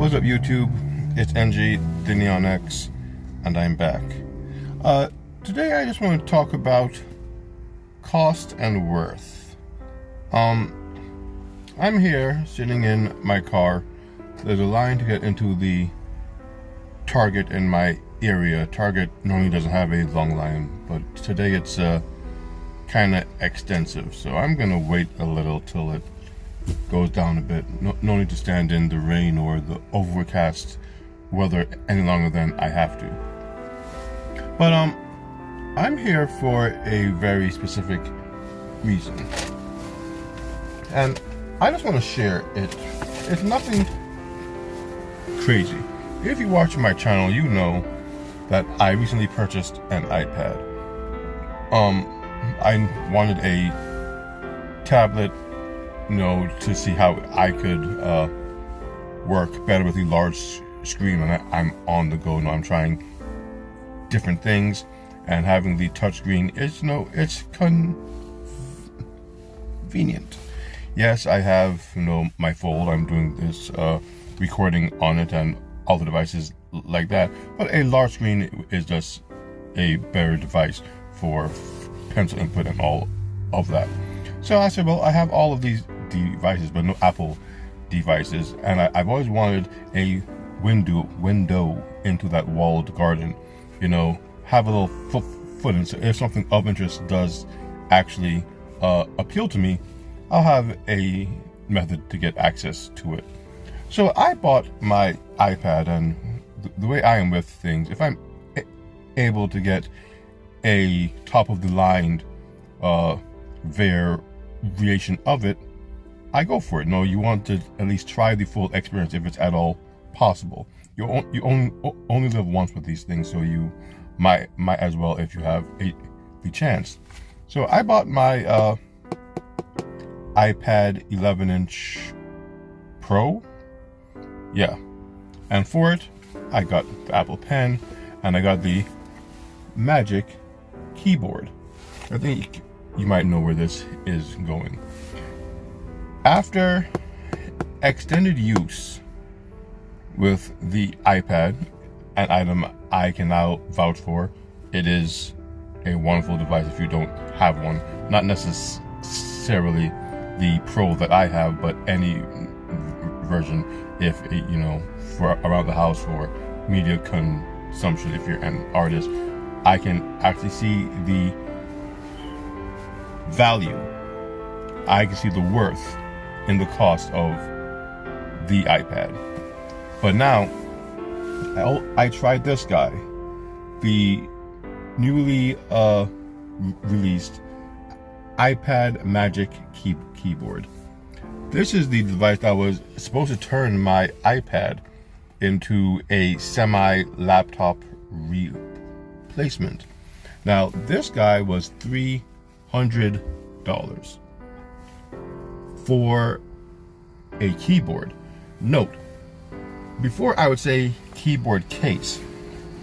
What's up, YouTube? It's NG, the Neon X, and I'm back. Today I just want to talk about cost and worth. I'm here sitting in my car. There's a line to get into the Target in my area. Target normally doesn't have a long line, but today it's kind of extensive, so I'm gonna wait a little till it goes down a bit. No need to stand in the rain or the overcast weather any longer than I have to. But I'm here for a very specific reason, and I just want to share it. It's nothing crazy. If you watch my channel, you know that I recently purchased an iPad. I wanted a tablet, to see how I could work better with the large screen when I'm on the go. I'm trying different things, and having the touchscreen is, it's convenient. Yes, I have, my Fold. I'm doing this recording on it and all the devices like that. But a large screen is just a better device for pencil input and all of that. So I said, well, I have all of these devices, but no Apple devices, and I've always wanted a window into that walled garden. Have a little foot in. So if something of interest does actually appeal to me, I'll have a method to get access to it. So I bought my iPad, and the way I am with things, if I'm able to get a top of the line variation of it, I go for it. You want to at least try the full experience if it's at all possible. You only live once with these things, so you might as well if you have the chance. So I bought my iPad 11-inch Pro. Yeah, and for it I got the Apple Pen, and I got the Magic Keyboard. I think you might know where this is going. After extended use with the iPad, an item I can now vouch for, it is a wonderful device if you don't have one. Not necessarily the Pro that I have, but any version, if for around the house for media consumption. If you're an artist, I can actually see the value, I can see the worth in the cost of the iPad. But now I tried this guy, the newly released iPad Magic Keyboard. This is the device that was supposed to turn my iPad into a semi-laptop replacement. Now, this guy was $300 for a keyboard. Note, before I would say keyboard case,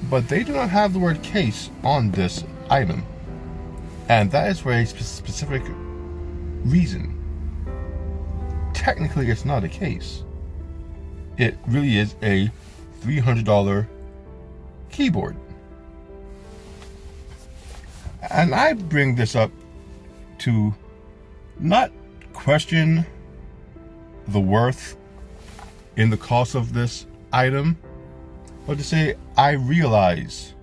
but they do not have the word case on this item, and that is for a specific reason. Technically, it's not a case. It really is a $300 keyboard. And I bring this up to not question the worth in the cost of this item, but to say I realize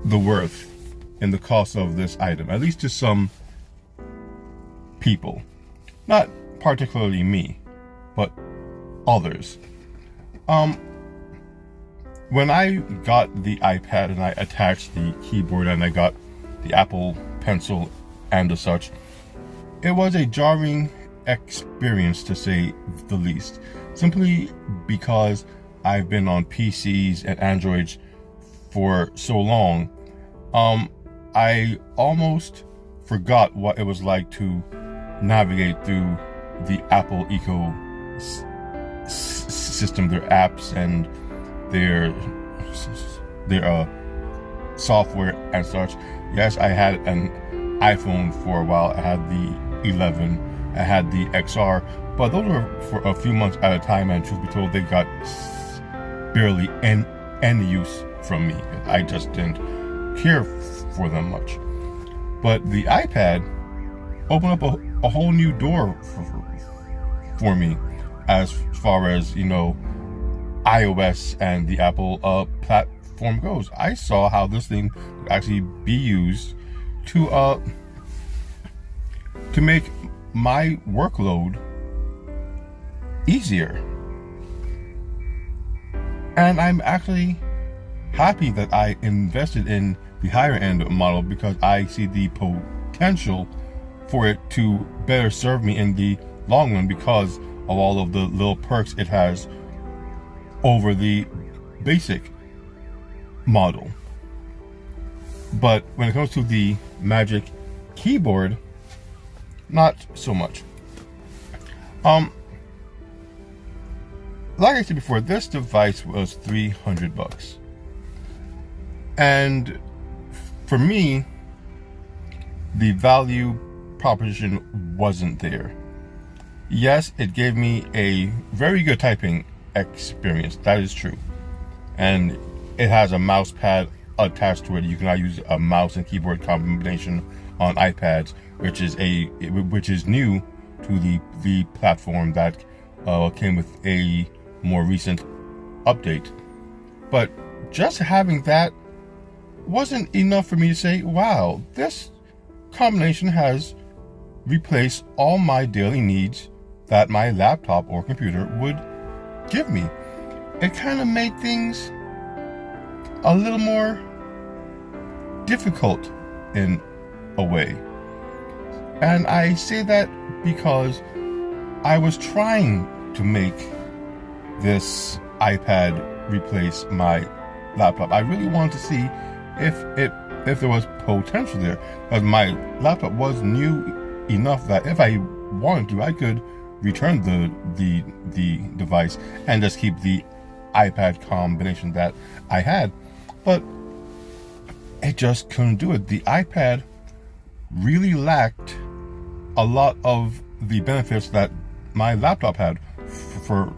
the worth in the cost of this item, at least to some people. Not particularly me, but others. When I got the iPad and I attached the keyboard and I got the Apple Pencil and the such, it was a jarring experience to say the least. Simply because I've been on PCs and Androids for so long, I almost forgot what it was like to navigate through the Apple ecosystem, their apps and their software and such. Yes, I had an iPhone for a while. I had the 11, I had the XR, But those were for a few months at a time, and truth be told, they got barely any use from me. I just didn't care for them much. But the iPad opened up a whole new door for me as far as, iOS and the Apple platform goes. I saw how this thing could actually be used to make my workload easier. And I'm actually happy that I invested in the higher end model, because I see the potential for it to better serve me in the long run because of all of the little perks it has over the basic model. But when it comes to the Magic Keyboard, not so much. Like I said before, this device was $300, and for me, the value proposition wasn't there. Yes, it gave me a very good typing experience, that is true, and it has a mouse pad attached to it. You can now use a mouse and keyboard combination on iPads, which is new to the platform that came with a more recent update. But just having that wasn't enough for me to say, wow, this combination has replaced all my daily needs that my laptop or computer would give me. It kind of made things a little more difficult in a way. And I say that because I was trying to make this iPad replace my laptop. I really wanted to see if there was potential there, because my laptop was new enough that if I wanted to, I could return the device and just keep the iPad combination that I had. But it just couldn't do it. The iPad really lacked a lot of the benefits that my laptop had. For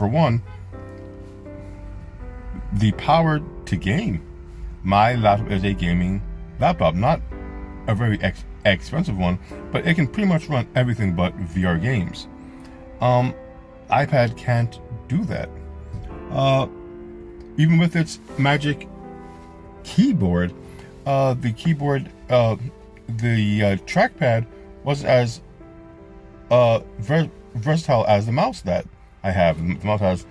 one, the power to game. My laptop is a gaming laptop, not a very expensive one, but it can pretty much run everything but VR games. iPad can't do that. Even with its Magic Keyboard, the trackpad wasn't as versatile as the mouse that I have. The mouse has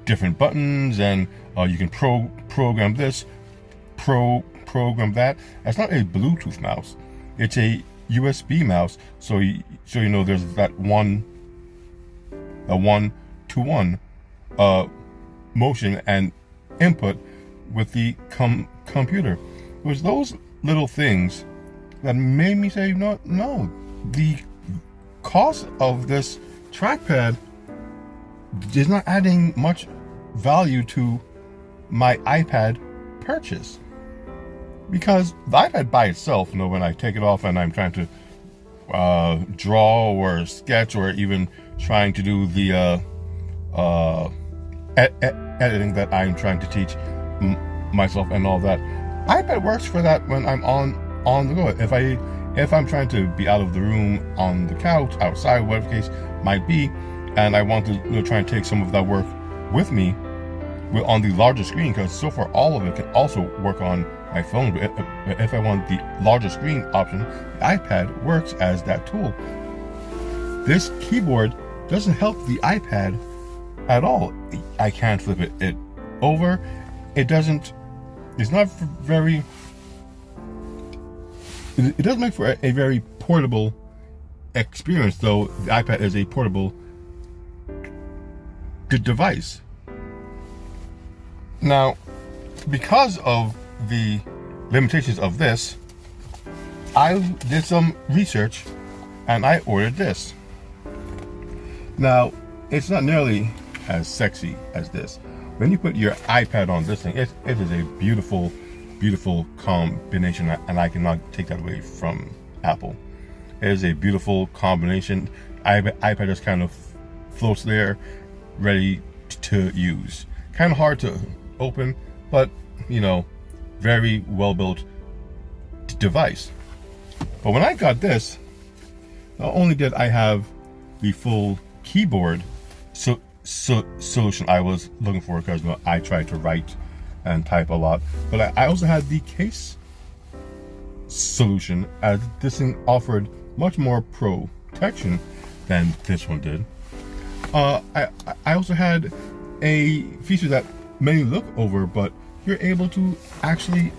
different buttons, and you can program this, program that. It's not a Bluetooth mouse; it's a USB mouse. So there's that a one-to-one motion and input with the computer. It was those little things that made me say, no, the cost of this trackpad is not adding much value to my iPad purchase. Because the iPad by itself, when I take it off and I'm trying to draw or sketch, or even trying to do the editing that I'm trying to teach myself and all that, iPad works for that when I'm on the go. If I'm trying to be out of the room, on the couch, outside, whatever the case might be, and I want to try and take some of that work with me on the larger screen, because so far all of it can also work on my phone. But if I want the larger screen option, the iPad works as that tool. This keyboard doesn't help the iPad at all. I can't flip it over. It doesn't. It's not very. It doesn't make for a very portable experience, though the iPad is a portable device. Now, because of the limitations of this, I did some research and I ordered this. Now, it's not nearly as sexy as this. When you put your iPad on this thing, it is a beautiful combination, and I cannot take that away from Apple. is a beautiful combination. iPad just kind of floats there, ready to use. Kind of hard to open, but you know, very well built device. But when I got this, not only did I have the full keyboard solution I was looking for, because you know, I tried to write and type a lot, but I also had the case solution, as this thing offered much more protection than this one did. I also had a feature that many look over, but you're able to actually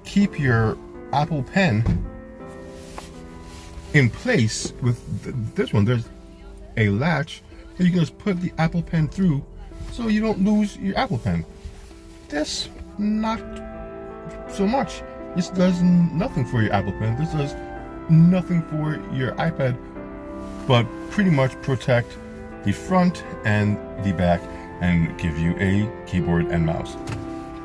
keep your Apple Pen in place with this one. There's a latch that you can just put the Apple Pen through, so you don't lose your Apple Pen. This, not so much. This does nothing for your Apple Pen. This does nothing for your iPad, but pretty much protect the front and the back and give you a keyboard and mouse.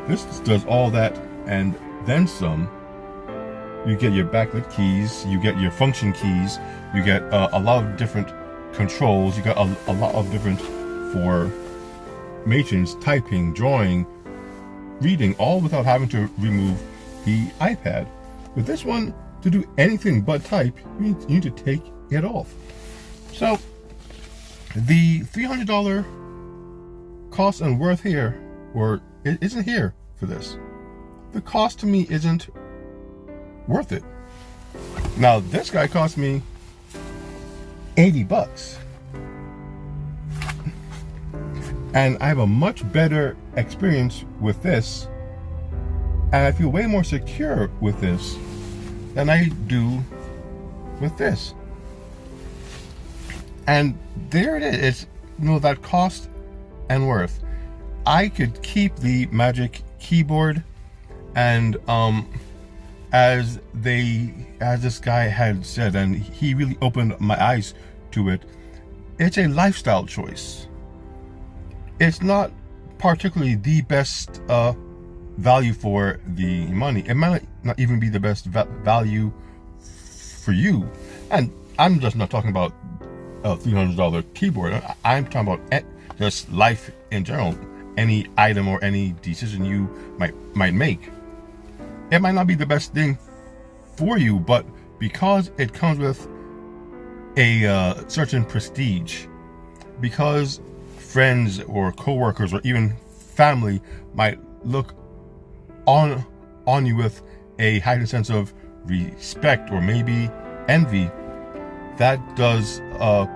This does all that and then some. You get your backlit keys, you get your function keys, you get a lot of different controls, you got a lot of different formations, typing, drawing, reading, all without having to remove the iPad. With this one, to do anything but type, you need to take it off. So the $300 cost and worth here, or it isn't here for this. The cost to me isn't worth it. Now this guy cost me $80, and I have a much better experience with this, and I feel way more secure with this than I do with this. And there it is. It's, you know, that cost and worth. I could keep the Magic Keyboard, and as this guy had said, and he really opened my eyes to it, it's a lifestyle choice. It's not particularly the best value for the money. It might not even be the best value for you. And I'm just not talking about a $300 keyboard. I'm talking about just life in general. Any item or any decision you might make. It might not be the best thing for you, but because it comes with a certain prestige, because friends or coworkers or even family might look on you with a heightened sense of respect or maybe envy, that does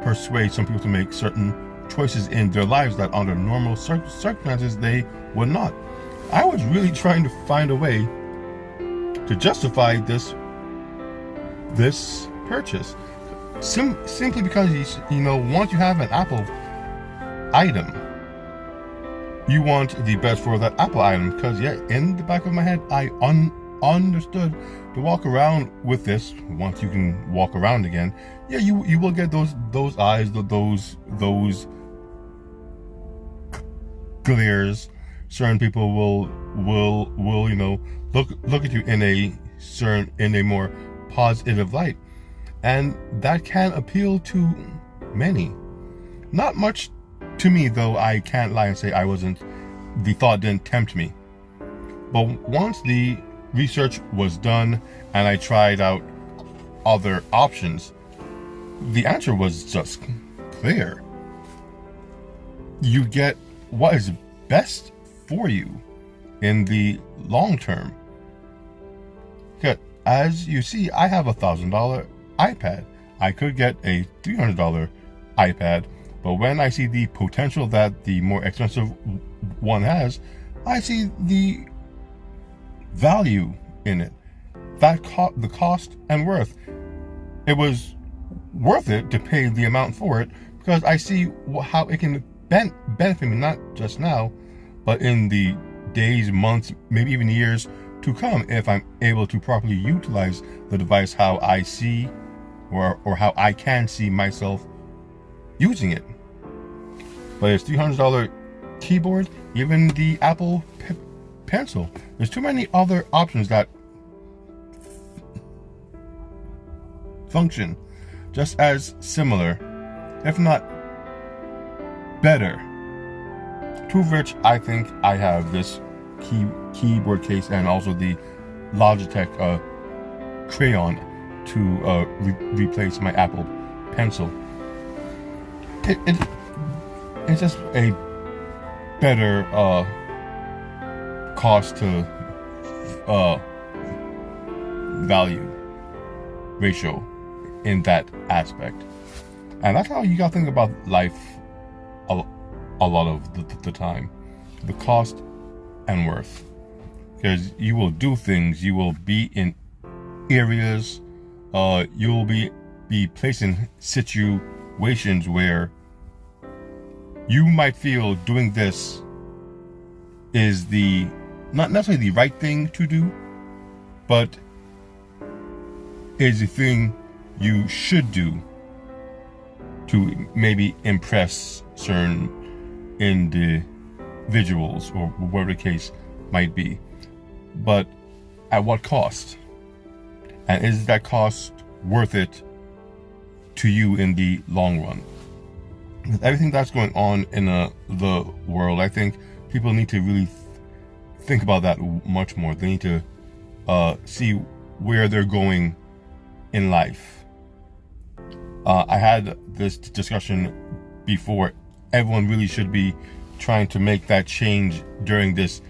persuade some people to make certain choices in their lives that under normal circumstances they would not. I was really trying to find a way to justify this purchase, simply because you know, once you have an Apple item, you want the best for that Apple item. Because yeah, in the back of my head, I understood to walk around with this. Once you can walk around again, yeah, you will get those eyes, those glares. Certain people will you know, look at you in a more positive light, and that can appeal to many. Not much to me, though. I can't lie and say the thought didn't tempt me. But once the research was done and I tried out other options, the answer was just clear. You get what is best for you in the long term. As you see, I have a $1,000 iPad. I could get a $300 iPad, but when I see the potential that the more expensive one has, I see the value in it. The cost and worth. It was worth it to pay the amount for it, because I see how it can benefit me, not just now, but in the days, months, maybe even years to come, if I'm able to properly utilize the device how I see, or how I can see myself using it. But it's $300 keyboard, even the Apple Pencil. There's too many other options that function just as similar, if not better. To which I think I have this keyboard case and also the Logitech crayon to replace my Apple Pencil. It's just a better cost to value ratio in that aspect, and that's how you gotta think about life a lot of the time, the cost and worth, because you will do things, you will be in areas, you will be placed in situations where you might feel doing this is the not necessarily the right thing to do, but is the thing you should do to maybe impress certain individuals or whatever the case might be. But at what cost? And is that cost worth it to you in the long run? With everything that's going on in the world, I think people need to really think about that much more. They need to see where they're going in life. I had this discussion before. Everyone really should be trying to make that change during this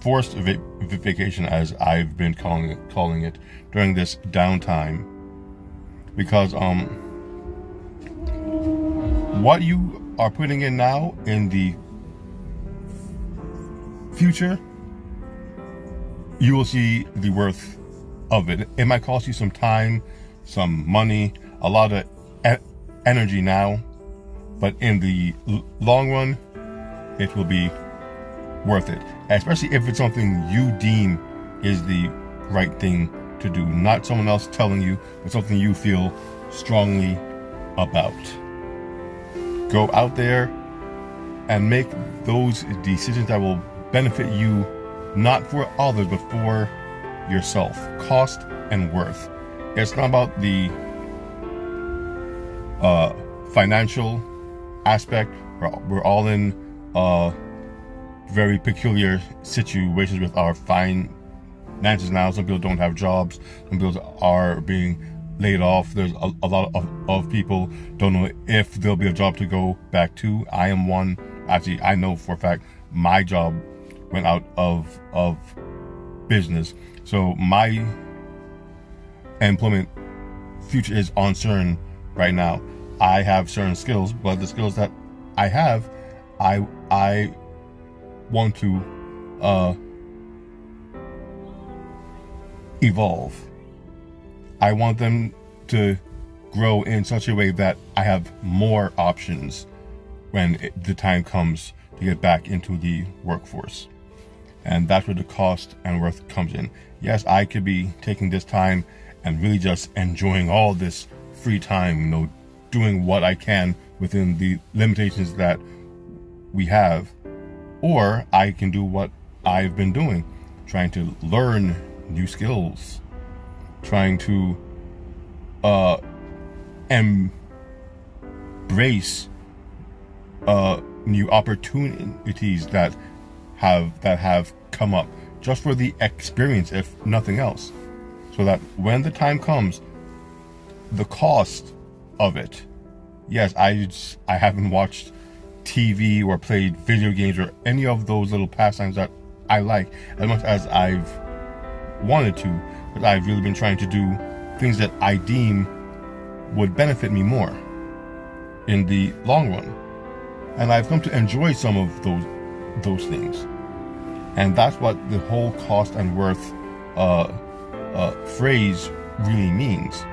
forced vacation, as I've been calling it, during this downtime, because what you are putting in now in the future, you will see the worth of it. It might cost you some time, some money, a lot of energy now, but in the long run, it will be worth it, especially if it's something you deem is the right thing to do, not someone else telling you, but something you feel strongly about. Go out there and make those decisions that will benefit you, not for others, but for yourself. Cost and worth. It's not about the financial aspect. We're all in very peculiar situations with our finances now. Some people don't have jobs. Some people are being laid off. There's a lot of people don't know if there'll be a job to go back to. I am one. Actually, I know for a fact my job went out of business. So my employment future is uncertain right now. I have certain skills, but the skills that I have, I want to evolve. I want them to grow in such a way that I have more options when the time comes to get back into the workforce. And that's where the cost and worth comes in. Yes, I could be taking this time and really just enjoying all this free time, doing what I can within the limitations that we have. Or I can do what I've been doing, trying to learn new skills, trying to embrace new opportunities that have come up, just for the experience, if nothing else, so that when the time comes, the cost of it. Yes, I haven't watched TV or played video games or any of those little pastimes that I like as much as I've wanted to, but I've really been trying to do things that I deem would benefit me more in the long run. And I've come to enjoy some of those things. And that's what the whole cost and worth phrase really means.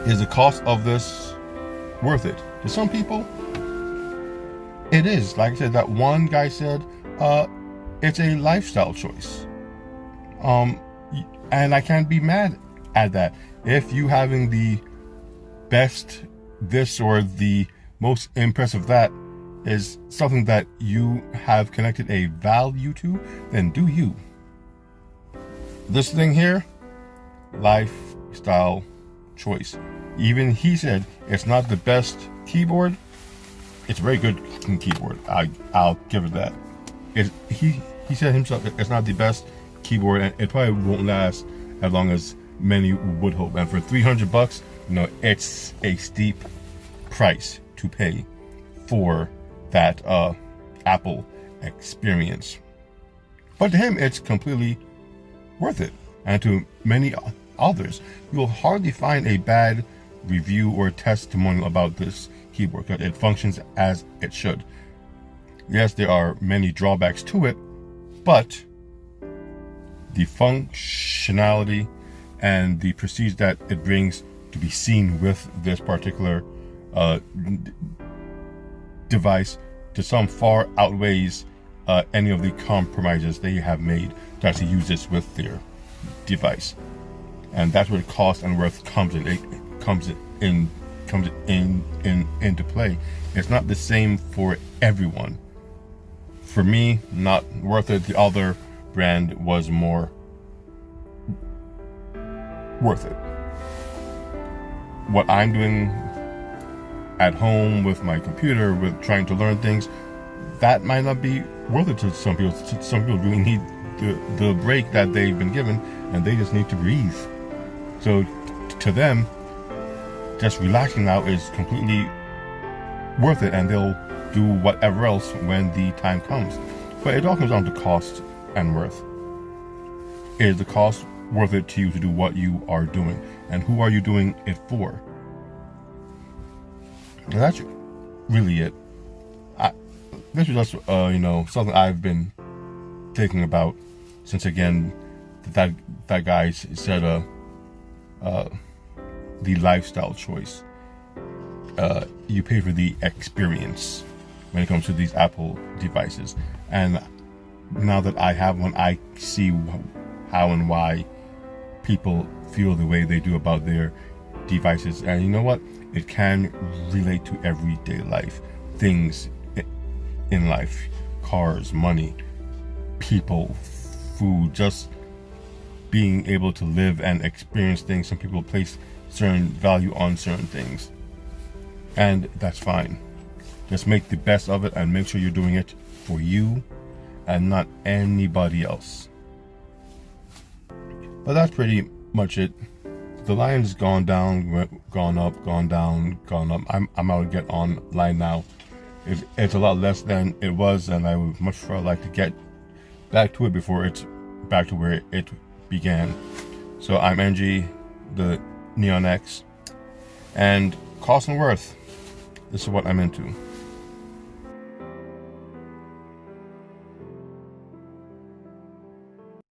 Is the cost of this worth it? To some people, it is. Like I said, that one guy said, it's a lifestyle choice. And I can't be mad at that. If you having the best this or the most impressive that is something that you have connected a value to, then do you. This thing here, lifestyle style choice. Even he said it's not the best keyboard. It's a very good keyboard. I'll give it that. He said himself it's not the best keyboard, and it probably won't last as long as many would hope. And for $300, it's a steep price to pay for that Apple experience. But to him, it's completely worth it. And to many others, you'll hardly find a bad review or testimonial about this keyboard because it functions as it should. Yes, there are many drawbacks to it, but the functionality and the prestige that it brings to be seen with this particular device to some far outweighs any of the compromises they have made to actually use this with their device. And that's where the cost and worth comes in. It comes into play. It's not the same for everyone. For me, not worth it. The other brand was more worth it. What I'm doing at home with my computer, with trying to learn things, that might not be worth it to some people. Some people really need the break that they've been given, and they just need to breathe. So to them, just relaxing now is completely worth it, and they'll do whatever else when the time comes. But it all comes down to cost and worth. Is the cost worth it to you to do what you are doing, and who are you doing it for? And that's really it. This was just something I've been thinking about since, again, that guy said the lifestyle choice. You pay for the experience when it comes to these Apple devices. And now that I have one, I see how and why people feel the way they do about their devices. And you know what? It can relate to everyday life. Things in life. Cars, money, people, food, just being able to live and experience things. Some people place certain value on certain things, and that's fine. Just make the best of it and make sure you're doing it for you and not anybody else. But that's pretty much it. The line's gone down, gone up, gone down, gone up. I'm out to get online now. It's a lot less than it was, and I would much rather like to get back to it before it's back to where it began. So I'm NG, the Neon X, and cost and worth. This is what I'm into.